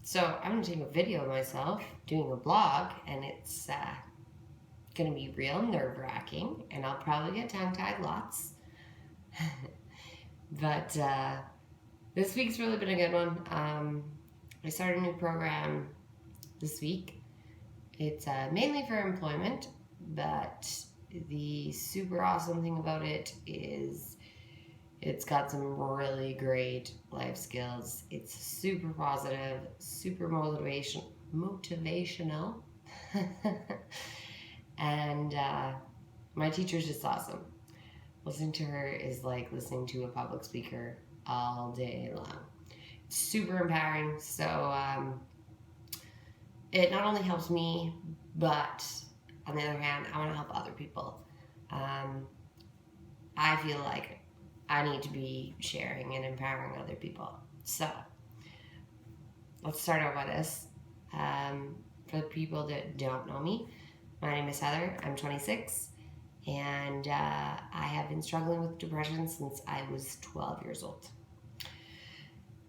So I'm going to take a video of myself doing a blog, and it's going to be real nerve-wracking, and I'll probably get tongue-tied lots. But this week's really been a good one. I started a new program this week. It's mainly for employment, but the super awesome thing about it is it's got some really great life skills. It's super positive, super motivational. And my teacher's just awesome. Listening to her is like listening to a public speaker all day long. It's super empowering. So it not only helps me, but on the other hand, I want to help other people. I feel like I need to be sharing and empowering other people. So let's start out with this. For the people that don't know me, my name is Heather. I'm 26, and I have been struggling with depression since I was 12 years old.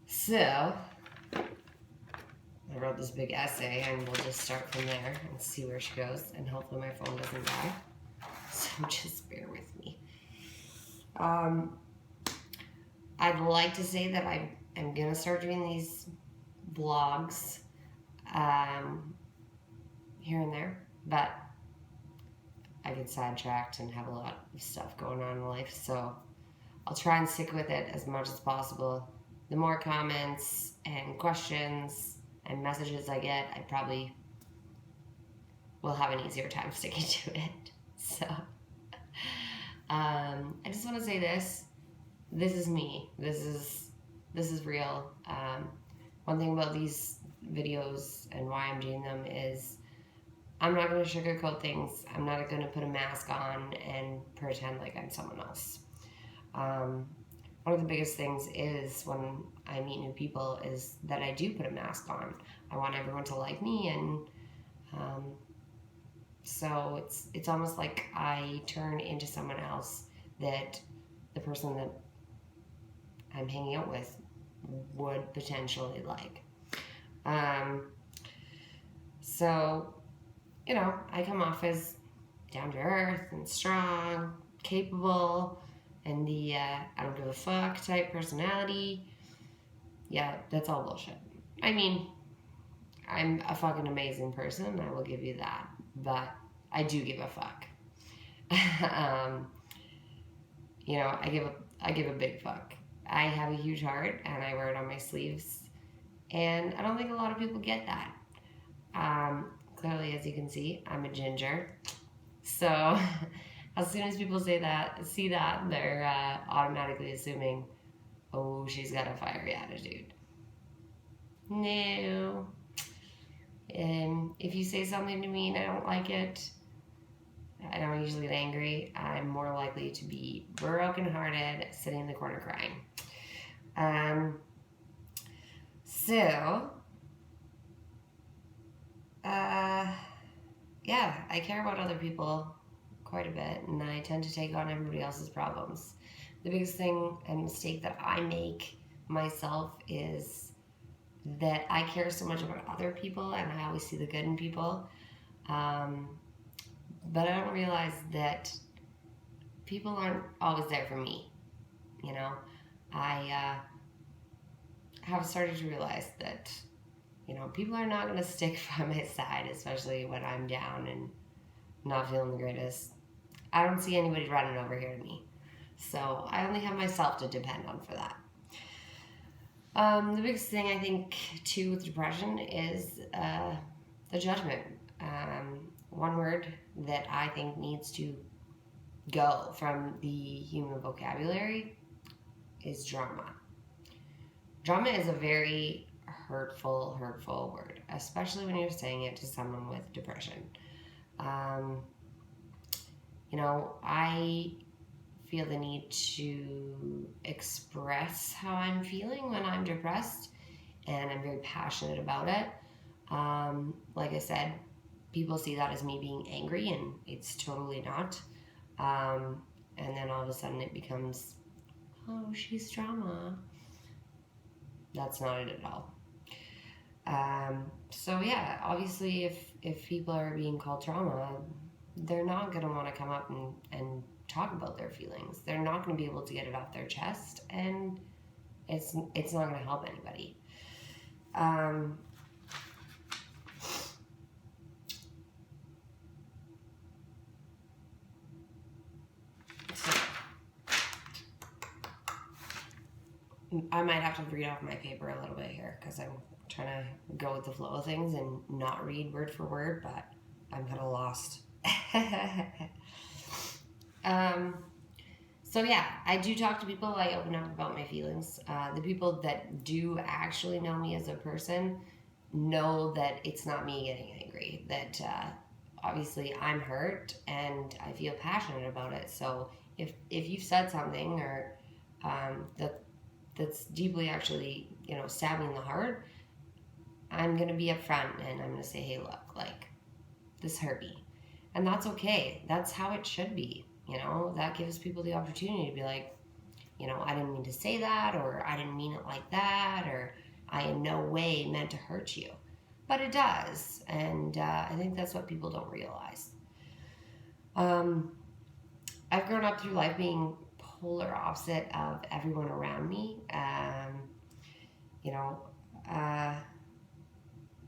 So I wrote this big essay, and we'll just start from there and see where she goes, and hopefully my phone doesn't die. So just bear with me. I'd like to say that I'm going to start doing these vlogs here and there, but I get sidetracked and have a lot of stuff going on in life, so I'll try and stick with it as much as possible. The more comments and questions and messages I get, I probably will have an easier time sticking to it. So I just want to say this is me. This is real. One thing about these videos and why I'm doing them is I'm not going to sugarcoat things. I'm not going to put a mask on and pretend like I'm someone else. One of the biggest things is when I meet new people is that I do put a mask on. I want everyone to like me, and so it's almost like I turn into someone else that the person that I'm hanging out with would potentially like. So, you know, I come off as down to earth and strong, capable, and the I don't give a fuck type personality. Yeah, that's all bullshit. I mean, I'm a fucking amazing person, I will give you that, but I do give a fuck. You know, I give a big fuck. I have a huge heart, and I wear it on my sleeves, and I don't think a lot of people get that. Clearly, as you can see, I'm a ginger, so as soon as people see that, they're automatically assuming, oh, she's got a fiery attitude. No. And if you say something to me and I don't like it, I don't usually get angry. I'm more likely to be brokenhearted, sitting in the corner crying. Yeah, I care about other people quite a bit, and I tend to take on everybody else's problems. The biggest thing and mistake that I make myself is that I care so much about other people, and I always see the good in people. But I don't realize that people aren't always there for me. You know, I have started to realize that, you know, people are not going to stick by my side, especially when I'm down and not feeling the greatest. I don't see anybody running over here to me. So I only have myself to depend on for that. The biggest thing I think, too, with depression is the judgment. One word that I think needs to go from the human vocabulary is drama. Drama is a very hurtful word, especially when you're saying it to someone with depression. You know, I feel the need to express how I'm feeling when I'm depressed, and I'm very passionate about it. Like I said, people see that as me being angry, and it's totally not. And then all of a sudden it becomes, oh, she's drama. That's not it at all. So yeah, obviously if people are being called trauma, they're not going to want to come up and talk about their feelings. They're not going to be able to get it off their chest, and it's not going to help anybody. So I might have to read off my paper a little bit here because I'm trying to go with the flow of things and not read word for word, but I'm kind of lost. So yeah, I do talk to people. I open up about my feelings. The people that do actually know me as a person know that it's not me getting angry. That obviously I'm hurt and I feel passionate about it. So if you've said something or that's deeply actually stabbing in the heart, I'm gonna be upfront and I'm gonna say, hey, look, like this hurt me, and that's okay. That's how it should be. That gives people the opportunity to be like, I didn't mean to say that, or I didn't mean it like that, or I in no way meant to hurt you. But it does, and I think that's what people don't realize. I've grown up through life being polar opposite of everyone around me.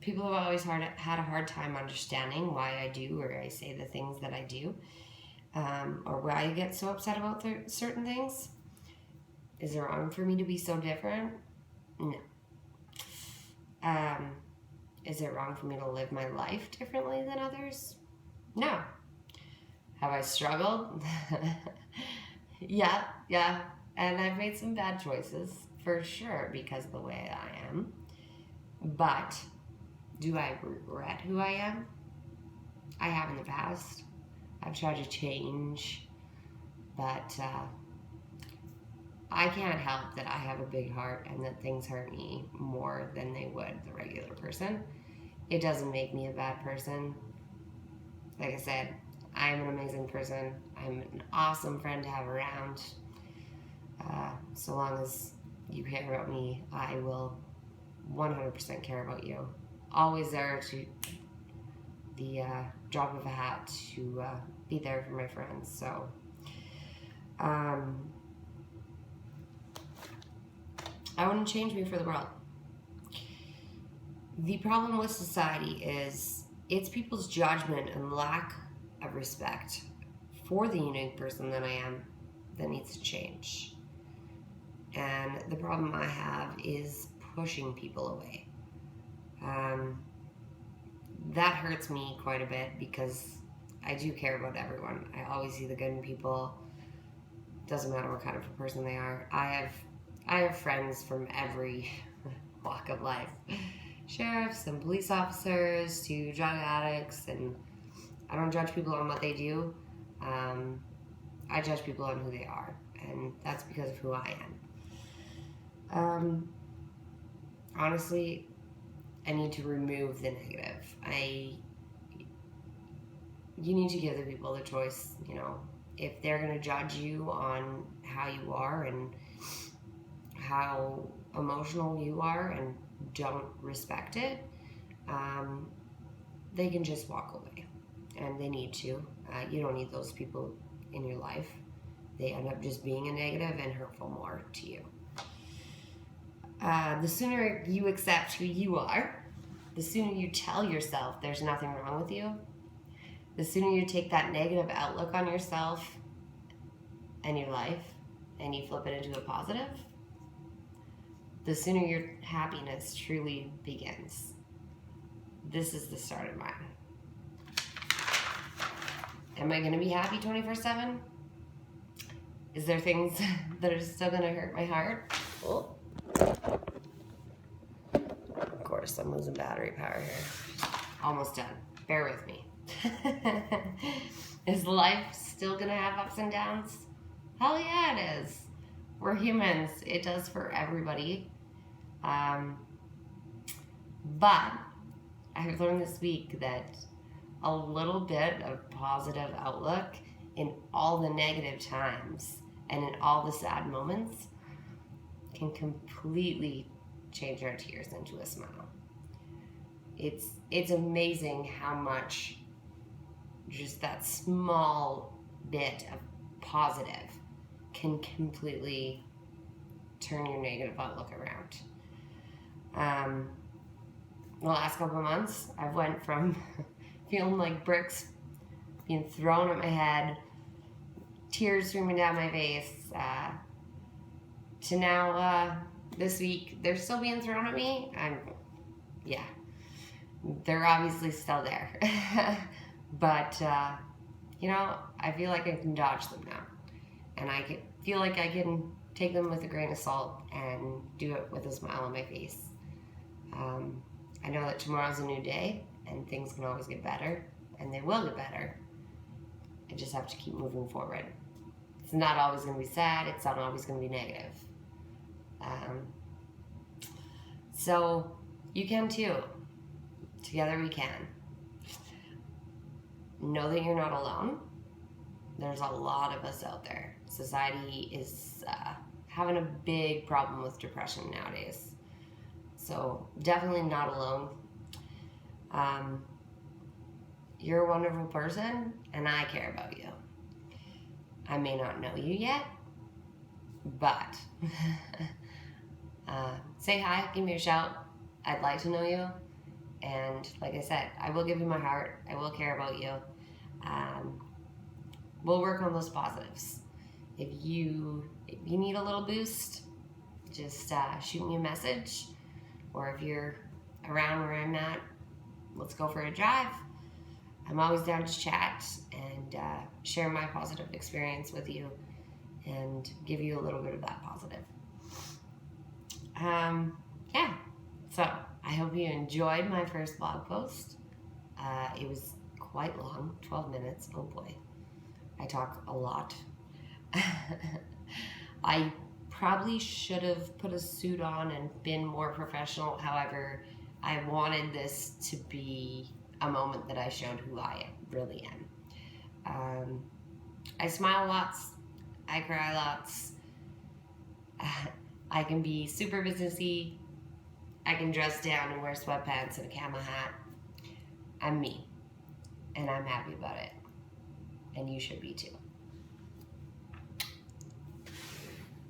People have always had a hard time understanding why I do or I say the things that I do. Or why I get so upset about certain things. Is it wrong for me to be so different? No. Is it wrong for me to live my life differently than others? No. Have I struggled? Yeah. And I've made some bad choices, for sure, because of the way I am. But do I regret who I am? I have in the past. I've tried to change, but I can't help that I have a big heart and that things hurt me more than they would the regular person. It doesn't make me a bad person. Like I said, I'm an amazing person. I'm an awesome friend to have around. So long as you care about me, I will 100% care about you. Always there to the drop of a hat to be there for my friends. So I wouldn't change me for the world. The problem with society is it's people's judgment and lack of respect for the unique person that I am that needs to change. And the problem I have is pushing people away. That hurts me quite a bit because I do care about everyone. I always see the good in people. Doesn't matter what kind of a person they are. I have friends from every walk of life. Sheriffs and police officers to drug addicts, and I don't judge people on what they do. I judge people on who they are, and that's because of who I am. Honestly, I need to remove the negative. You need to give the people the choice, if they're going to judge you on how you are and how emotional you are and don't respect it, they can just walk away. And they need to. You don't need those people in your life. They end up just being a negative and hurtful more to you. The sooner you accept who you are, the sooner you tell yourself there's nothing wrong with you, the sooner you take that negative outlook on yourself and your life and you flip it into a positive, the sooner your happiness truly begins. This is the start of mine. Am I going to be happy 24/7? Is there things that are still going to hurt my heart? Oh. Of course, I'm losing battery power here. Almost done. Bear with me. Is life still going to have ups and downs? Hell yeah, it is. We're humans. It does for everybody. But I've learned this week that a little bit of positive outlook in all the negative times and in all the sad moments can completely change our tears into a smile. it's amazing how much just that small bit of positive can completely turn your negative outlook around. The last couple of months, I've went from feeling like bricks being thrown at my head, tears streaming down my face, to now, this week, they're still being thrown at me. Yeah, they're obviously still there. But, you know, I feel like I can dodge them now. And feel like I can take them with a grain of salt and do it with a smile on my face. I know that tomorrow's a new day and things can always get better, and they will get better. I just have to keep moving forward. It's not always going to be sad. It's not always going to be negative. So you can too. Together we can. Know that you're not alone. There's a lot of us out there. Society is having a big problem with depression nowadays. So definitely not alone. You're a wonderful person, and I care about you. I may not know you yet, but say hi, give me a shout. I'd like to know you. And like I said, I will give you my heart. I will care about you. We'll work on those positives. If you need a little boost, just shoot me a message. Or if you're around where I'm at, let's go for a drive. I'm always down to chat and share my positive experience with you and give you a little bit of that positive. Yeah, so I hope you enjoyed my first blog post. It was quite long, 12 minutes. Oh boy, I talk a lot. I probably should have put a suit on and been more professional. However, I wanted this to be a moment that I showed who I really am. I smile lots. I cry lots. I can be super businessy. I can dress down and wear sweatpants and a camo hat. I'm me. And I'm happy about it. And you should be too.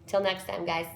Till next time, guys.